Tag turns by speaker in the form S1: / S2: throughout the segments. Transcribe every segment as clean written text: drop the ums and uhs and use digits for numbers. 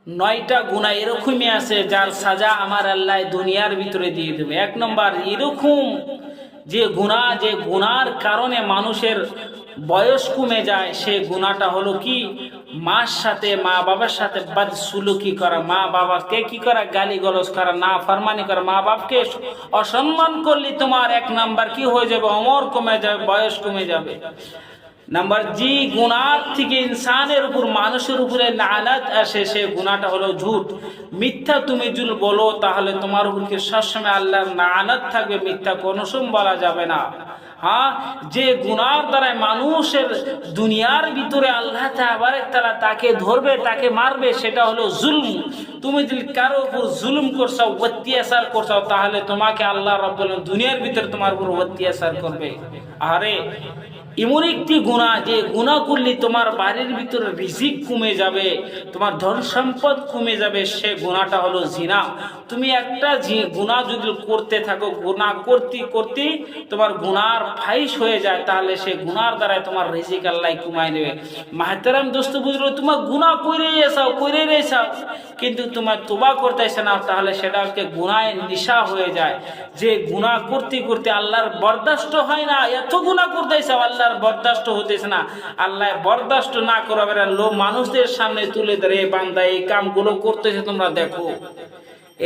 S1: নয়টা গুনাহ এরকমই আছে যার সাজা আমার আল্লাহ দুনিয়ার ভিতরে দিয়ে দেবে। এক নম্বর এরকম যে গুনার কারণে মানুষের বয়স কমে যায়, সে গুনাহটা হলো কি, মার সাথে, মা বাবার সাথে বদসলুকি করা, মা বাবাকে কি করা, গালি গলজ করা, না ফরমানি করা, মা বাপকে অসম্মান করলে তোমার এক নাম্বার কি হয়ে যাবে, অমর কমে যাবে, বয়স কমে যাবে। নাম্বার জি, গুনার থেকে ইনসানের উপর, মানুষের উপরে লানত আসে, সে গুনাহটা হলো ঝুট, মিথ্যা। তুমি যদি বলো তাহলে তোমার উপর কি সবসময় আল্লাহর লানত থাকবে, মিথ্যা কোনো সময় বলা যাবে না। হ্যাঁ, যে গুনার দ্বারা মানুষের দুনিয়ার ভিতরে আল্লাহ তাআলা তাকে ধরবে, তাকে মারবে, সেটা হলো জুলম। তুমি যদি কারো উপর জুলুম করছো, অত্যাচার করছো, তাহলে তোমাকে আল্লাহ রাব্বুল আলামিন দুনিয়ার ভিতরে তোমার উপর অত্যাচার করবে। আরে এমন একটি গুনাহ, যে গুনাহ করলে তোমার বাড়ির ভিতরে রিজিক কমে যাবে, তোমার ধন সম্পদ কমে যাবে, সে গুনাহটা হলো জিনা। তুমি একটা গুনাহ যদি করতে থাকো, গুনাহ করতে করতে তোমার গুনাহর ফাইশ হয়ে যায়, তাহলে সে গুনাহর দ্বারা তোমার রিজিক আল্লাহ কমাই নেবে। মাহতারাম দোস্ত বুঝলো, তোমার গুনাহ করে রেছাও, কিন্তু তোমার তোবা করতেছে না, তাহলে সেটা হচ্ছে গুনাহের নিশা হয়ে যায়। যে গুনাহ করতে করতে আল্লাহর বরদাস্ত হয় না, এত গুনাহ করতেছে আল্লাহর বরদাস্ত হতেছে না, আল্লাহ বরদাস্ত না করাবে লোক মানুষদের সামনে তুলে ধরে, বান্দা এই কামগুলো করতেছে তোমরা দেখো,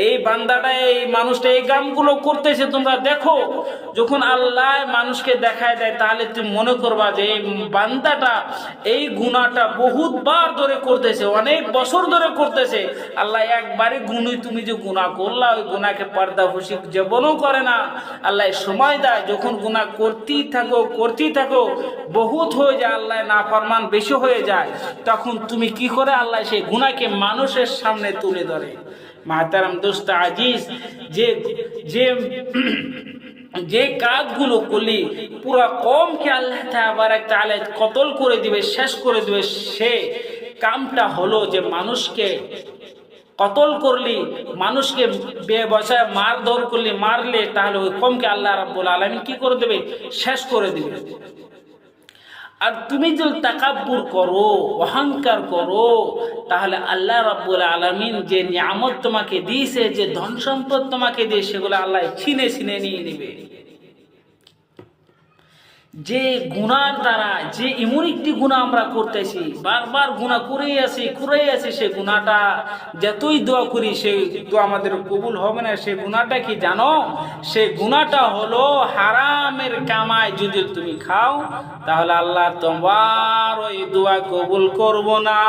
S1: এই বান্দাটা, এই মানুষটা এই কামগুলো করতেছে তোমরা দেখো। যখন আল্লাহ মানুষকে দেখায় দেয়, তাহলে তুমি মনে করবা যে এই বান্দাটা এই গুনাহটা বহুতবার ধরে করতেছে, অনেক বছর ধরে করতেছে। আল্লাহ একবারে তুমি যে গুনাহ করলা, ওই গুনাহকে পর্দাফাশি জীবনও করে না, আল্লাহ সময় দেয়। যখন গুনাহ করতেই থাকো, বহুত হয়ে যায়, আল্লাহ নাফরমান বেশি হয়ে যায়, তখন তুমি কি করে, আল্লাহ সেই গুনাহকে মানুষের সামনে তুলে ধরে। মাহতারাম দোস্ত আজিজ, যে কাজগুলো করলি পুরা কমকে আল্লাহ তাআলা কতল করে দিবে, শেষ করে দিবে, সে কামটা হলো যে মানুষকে কতল করলি, মানুষকে বেবসায় মারধর করলি, মারলে, তাহলে ওই কমকে আল্লাহ রাব্বুল আলামিন কি করে দেবে, শেষ করে দিবে। আর তুমি যদি তাকাব্বুর করো, অহংকার করো, তাহলে আল্লাহ রাব্বুল আলামিন যে নিয়ামত তোমাকে দিয়েছে, যে ধন সম্পদ তোমাকে দিয়ে, সেগুলো আল্লাহ ছিনে নিয়ে নেবে। যে গুনার দ্বারা, যে এমন একটি গুনাহ আমরা করতেছি, বারবার গুনাহ করেই আছি, সে গুনাহটা যতই দোয়া করি, সেই দোয়া আমাদের কবুল হবে না। সে গুনাহটা কি জানো? সে গুনাহটা হলো হারামের কামাই যদি তুমি খাও, তাহলে আল্লাহ তোমার ওই দোয়া কবুল করব না।